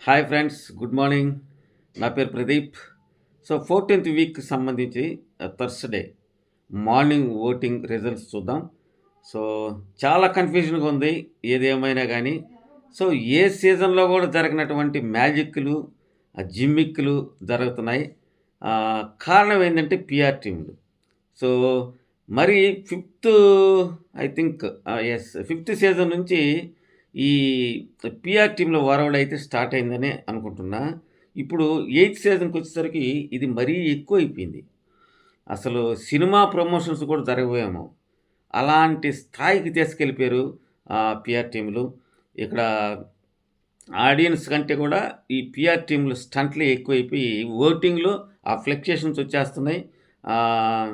Hi friends, good morning. నా పేరు Pradeep. So 14th వీక్‌కి సంబంధించి థర్స్‌డే మార్నింగ్ ఓటింగ్ రిజల్ట్స్ చూద్దాం. సో చాలా కన్‌ఫ్యూజన్‌గా ఉంది ఏదేమైనా గానీ. సో ఏ సీజన్‌లో గూడా జరగనటువంటి మ్యాజిక్కులు, జిమ్మిక్కులు జరుగుతున్నాయి. కారణం ఏందంటే పీఆర్ టీమ్‌లు. సో మరి fifth I think fifth season నుంచి ఈ పీఆర్ టీమ్‌లో ఒరవడైతే స్టార్ట్ అయిందనే అనుకుంటున్నా. ఇప్పుడు ఎయిత్ సీజన్‌కొచ్చేసరికి ఇది మరీ ఎక్కువైపోయింది. అసలు సినిమా ప్రమోషన్స్ కూడా జరగవేమో! అలాంటి స్థాయికి తీసుకెళ్ళిపోయారు పీఆర్ టీమ్‌లు. ఇక్కడ ఆడియన్స్ కంటే కూడా ఈ పీఆర్ టీమ్‌లు స్టంట్‌లే ఎక్కువైపోయి ఓటింగ్‌లో ఆ ఫ్లక్చుయేషన్స్ వచ్చేస్తున్నాయి. ఆహ్,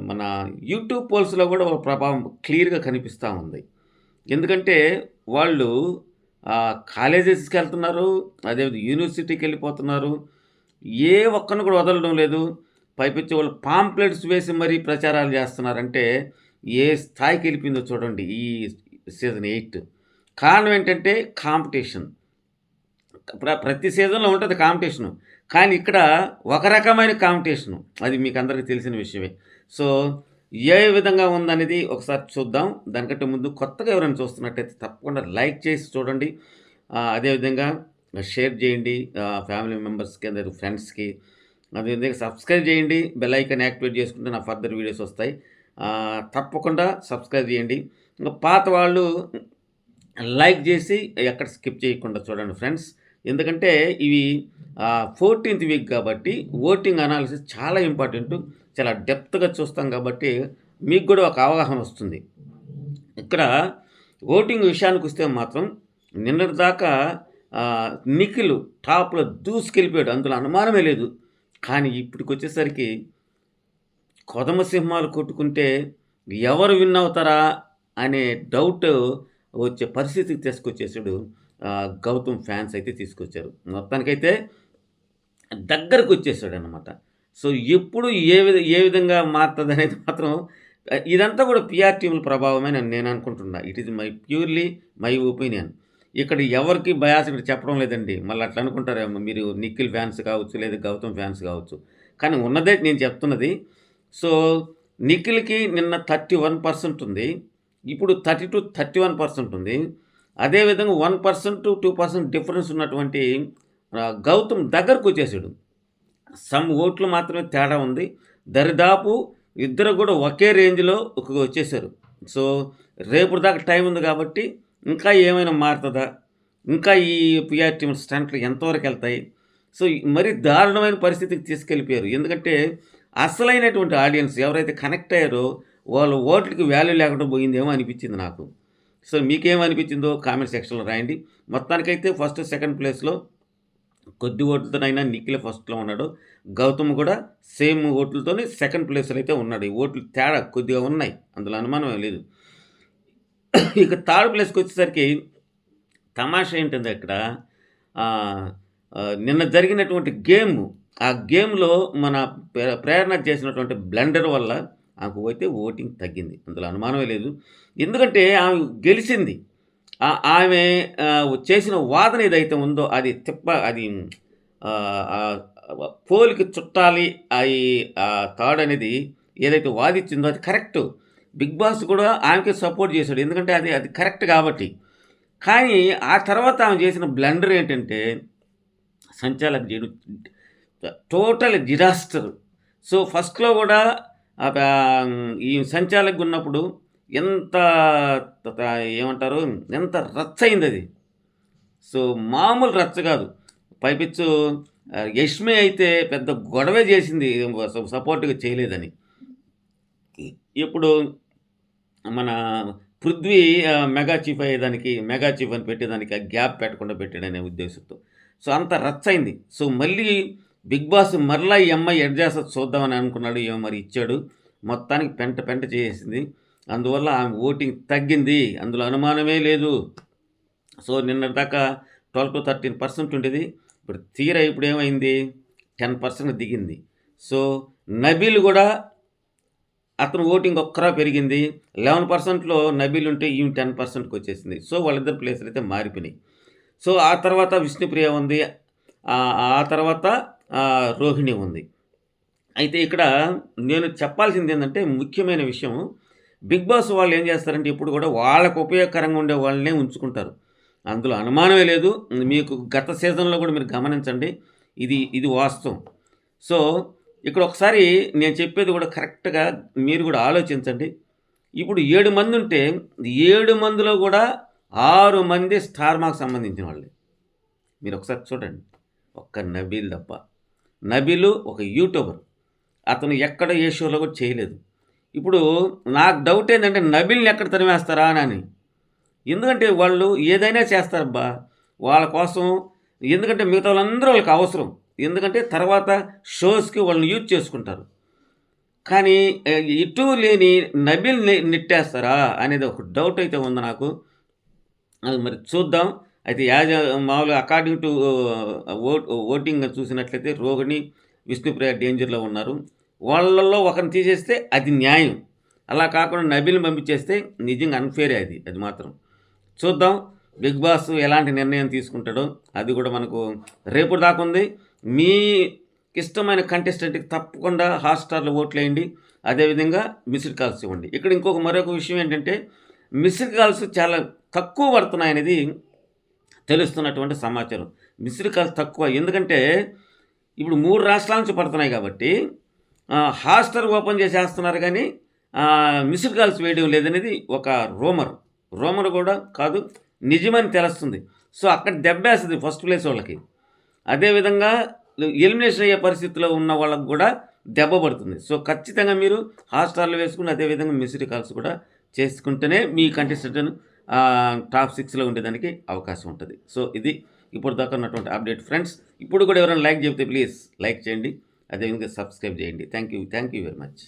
మన యూట్యూబ్ పోల్స్‌లో కూడా వాళ్ళ ప్రభావం క్లియర్‌గా కనిపిస్తా ఉంది. ఎందుకంటే వాళ్ళు కాలేజెస్‌కెళ్తున్నారు. అదే యూనివర్సిటీకెళ్ళిపోతున్నారు. ఏ ఒక్కడిని కూడా వదలడం లేదు. పైపెచ్చి వాళ్ళు పాంప్లెట్స్ వేసి మరీ ప్రచారాలు చేస్తున్నారంటే ఏ స్థాయికెళ్ళిపోయిందో చూడండి ఈ సీజన్ 8. కారణం ఏంటంటే కాంపిటీషన్. ప్రతి సీజన్‌లో ఉంటది కాంపిటీషను. కానీ ఇక్కడ ఒక రకమైన కాంపిటీషను. అది మీకందరికీ తెలిసిన విషయమే. సో, ఏ విధంగా ఉందనేది ఒకసారి చూద్దాం. దానికంటే ముందు కొత్తగా ఎవరైనా చూస్తున్నట్టయితే తప్పకుండా లైక్ చేసి చూడండి. అదేవిధంగా షేర్ చేయండి. ఫ్యామిలీ మెంబర్స్‌కి, అందరు ఫ్రెండ్స్‌కి. అదేవిధంగా సబ్స్క్రైబ్ చేయండి. బెల్ ఐకాన్ యాక్టివేట్ చేసుకుంటే నా ఫర్దర్ వీడియోస్ వస్తాయి. తప్పకుండా సబ్స్క్రైబ్ చేయండి. ఇంక పాత వాళ్ళు లైక్ చేసి ఎక్కడ స్కిప్ చేయకుండా చూడండి ఫ్రెండ్స్. ఎందుకంటే ఇవి 14th వీక్ కాబట్టి ఓటింగ్ అనాలిసిస్ చాలా ఇంపార్టెంటు. చాలా డెప్త్‌గా చూస్తాం కాబట్టి మీకు కూడా ఒక అవగాహన వస్తుంది. ఇక్కడ ఓటింగ్ విషయానికొస్తే మాత్రం నిన్నటిదాకా నిఖిల్ టాప్‌లో దూసుకెళ్ళిపోయాడు. అందులో అనుమానమే లేదు. కానీ ఇప్పటికొచ్చేసరికి కొదమ సింహాలు కొట్టుకుంటే ఎవరు విన్ అవుతారా అనే డౌట్ వచ్చే పరిస్థితికి తీసుకొచ్చేసాడు. గౌతమ్ ఫ్యాన్స్ అయితే తీసుకొచ్చారు. మొత్తానికైతే దగ్గరకొచ్చేసాడనమాట. సో, ఎప్పుడు ఏ విధంగా మారతదనేది మాత్రం ఇదంతా కూడా పీఆర్ టీముల ప్రభావమే అని నేను అనుకుంటున్నా. It is purely my opinion. ఇక్కడ ఎవరికీ బయాస్ ఇక్కడ చెప్పడం లేదండి. మళ్ళీ అట్లా అనుకుంటారేమో మీరు నిఖిల్ ఫ్యాన్స్ కావచ్చు, లేదా గౌతమ్ ఫ్యాన్స్ కావచ్చు. కానీ ఉన్నదే నేను చెప్తున్నది. సో, నిఖిల్‌కి నిన్న 31% ఉంది. ఇప్పుడు 30-31% ఉంది. అదేవిధంగా 1%, 2% డిఫరెన్స్ ఉన్నటువంటి గౌతమ్ దగ్గరకొచ్చేసాడు. సమ్ ఓట్లు మాత్రమే తేడా ఉంది. దరిదాపు ఇద్దరు కూడా ఒకే రేంజ్‌లో వచ్చేసారు. సో, రేపటి దాకా టైం ఉంది కాబట్టి ఇంకా ఏమైనా మారుతదా? ఇంకా ఈ పీఆర్ టీమ్ స్టంట్లు ఎంతవరకెళ్తాయి? సో, మరీ దారుణమైన పరిస్థితికి తీసుకెళ్ళిపోయారు. ఎందుకంటే అసలైనటువంటి ఆడియన్స్ ఎవరైతే కనెక్ట్ అయ్యారో వాళ్ళ ఓట్లకి వాల్యూ లేకుండా పోయిందేమో అనిపించింది నాకు. సో, మీకేమనిపించిందో కామెంట్ సెక్షన్‌లో రాయండి. మొత్తానికైతే ఫస్ట్, సెకండ్ ప్లేస్‌లో కొద్ది ఓట్లతోనైనా నిఖిల్ ఫస్ట్‌లో ఉన్నాడు. గౌతమ్ కూడా సేమ్ ఓట్లతోనే సెకండ్ ప్లేస్‌లో అయితే ఉన్నాడు. ఈ ఓట్లు తేడా కొద్దిగా ఉన్నాయి. అందులో అనుమానమే లేదు. ఇక థర్డ్ ప్లేస్‌కొచ్చేసరికి తమాషా ఏంటంటే ఇక్కడ ఆహ్, నిన్న జరిగినటువంటి ఆ గేమ్‌లో మన ప్రేరణ చేసినటువంటి బ్లండర్ వల్ల ఆమెకు అయితే ఓటింగ్ తగ్గింది. అందులో అనుమానమే లేదు. ఎందుకంటే ఆమె గెలిచింది. ఆమె చేసిన వాదన ఏదైతే ఉందో అది అది ఆహ్, ఆహ్, పోలికి చుట్టాలి తాడనేది ఏదైతే వాదిచ్చిందో అది కరెక్టు. బిగ్ బాస్ కూడా ఆమెకే సపోర్ట్ చేశాడు. ఎందుకంటే అది కరెక్ట్ కాబట్టి. కానీ ఆ తర్వాత ఆమె చేసిన బ్లండర్ ఏంటంటే సంచాలక్ చేయడం టోటల్ డిజాస్టర్. సో, ఫస్ట్‌లో కూడా ఈ సంచాలకుగా ఉన్నప్పుడు ఎంత త త ఏమంటారు? ఎంత రచ్చయిందది. సో, మామూలు రచ్చ కాదు. పైపెచ్చు యష్మి అయితే పెద్ద గొడవే చేసింది సపోర్ట్‌గా చేయలేదని. ఇప్పుడు మన పృథ్వీ మెగా చీఫ్ అయ్యేదానికి, మెగా చీఫ్ అని పెట్టేదానికి ఆ గ్యాప్ పెట్టకుండా పెట్టాడనే ఉద్దేశంతో. సో, అంత రచ్చయింది. సో, మళ్ళీ బిగ్ బాస్ మరలా ఈ అమ్మాయి ఎడ్ చేస్తది చూద్దామని అనుకున్నాడు. ఏమో మరి ఇచ్చాడు. మొత్తానికి పెంట పెంట చేసేసింది. అందువల్ల ఆమె ఓటింగ్ తగ్గింది. అందులో అనుమానమే లేదు. సో, నిన్నటిదాకా 12-13% ఉండేది. ఇప్పుడు తీరా ఇప్పుడేమైంది 10% దిగింది. సో, నబీల్ కూడా అతను ఓటింగ్ ఒక్కరా పెరిగింది. 11%లో నబీల్ ఉంటే ఈమె 10%కి వచ్చేసింది. సో, వాళ్ళిద్దరి ప్లేసులు అయితే మారిపోయినాయి. సో, ఆ తర్వాత విష్ణుప్రియ ఉంది. ఆ తర్వాత రోహిణి ఉంది. అయితే ఇక్కడ నేను చెప్పాల్సిందేందంటే ముఖ్యమైన విషయం, బిగ్ బాస్ వాళ్ళేం జేస్తారంటే ఎప్పుడు గూడా వాళ్ళకి ఉపయోగకరంగా ఉండే వాళ్ళనే ఉంచుకుంటారు. అందులో అనుమానమే లేదు. మీకు గత సీజన్‌లో గూడా మీరు గమనించండి. ఇది వాస్తవం. సో, ఇక్కడ ఒకసారి నేను చెప్పేది గూడా కరెక్ట్‌గా మీరు గూడా ఆలోచించండి. ఇప్పుడు 7 మందుంటే 7 మందిలో గూడా 6 మంది స్టార్ మాకు సంబంధించిన వాళ్ళే. మీరొకసారి చూడండి. ఒక్క నబీల్ తప్ప. నబీలు ఒక యూట్యూబర్. అతను ఎక్కడ ఏ షోలో కూడా చేయలేదు. ఇప్పుడు నాకు డౌట్ ఏందంటే నబీల్‌ని ఎక్కడ తరిమేస్తారా అని. ఎందుకంటే వాళ్ళు ఏదైనా చేస్తారబ్బా! వాళ్ళ కోసం ఎందుకంటే మిగతా వాళ్ళందరూ వాళ్ళకి అవసరం. ఎందుకంటే తర్వాత షోస్‌కి వాళ్ళని యూజ్ చేసుకుంటారు. కానీ ఇటూ లేని నబీల్‌ని నెట్టేస్తారా అనేది ఒక డౌట్ అయితే ఉంది నాకు. అది మరి చూద్దాం. అయితే మామూలుగా అకార్డింగ్ టు ఓటింగ్ చూసినట్లయితే రోహిణి, విష్ణుప్రియ డేంజర్‌లో ఉన్నారు. వాళ్ళలో ఒకరిని తీసేస్తే అది న్యాయం. అలా కాకుండా నబీల్‌ని పంపించేస్తే నిజంగా అన్‌ఫెయిరే అది. అది మాత్రం. చూద్దాం. బిగ్ బాస్ ఎలాంటి నిర్ణయం తీసుకుంటాడో అది కూడా మనకు రేపటి దాకా ఉంది. మీకిష్టమైన కంటెస్టెంట్‌కి తప్పకుండా హాట్‌స్టార్‌లో ఓట్లేయండి. అదేవిధంగా మిస్డ్ కాల్స్ ఇవ్వండి. ఇక్కడ మరొక విషయం ఏంటంటే మిస్డ్ కాల్స్ చాలా తక్కువ పడుతున్నాయనేది తెలుస్తున్నటువంటి సమాచారం. మిస్డ్ కాల్స్ తక్కువ. ఎందుకంటే ఇప్పుడు 3 రాష్ట్రాల నుంచి పడుతున్నాయి కాబట్టి హాట్‌స్టార్ ఓపెన్ చేసేస్తున్నారు గానీ మిస్డ్ కాల్స్ వేయడం లేదనేది ఒక రూమర్. రూమర్ కూడా కాదు, నిజమని తెలుస్తుంది. సో, అక్కడ దెబ్బేస్తది ఫస్ట్ ప్లేస్ వాళ్ళకి. అదేవిధంగా ఎలిమినేషన్ అయ్యే పరిస్థితిలో ఉన్న వాళ్ళకి కూడా దెబ్బ పడుతుంది. సో, ఖచ్చితంగా మీరు హాట్‌స్టార్‌లో వేసుకొని అదేవిధంగా మిస్డ్ కాల్స్ కూడా చేసుకుంటేనే మీ కంటెస్టెంట్ టాప్ 6లో ఉండేదానికి అవకాశం ఉంటది. సో, ఇది ఇప్పటిదాకా ఉన్నటువంటి అప్డేట్ ఫ్రెండ్స్. ఇప్పుడు కూడా ఎవరైనా లైక్ చెప్తే ప్లీజ్ లైక్ చేయండి. అదేవిధంగా సబ్స్క్రైబ్ చేయండి. Thank you very much.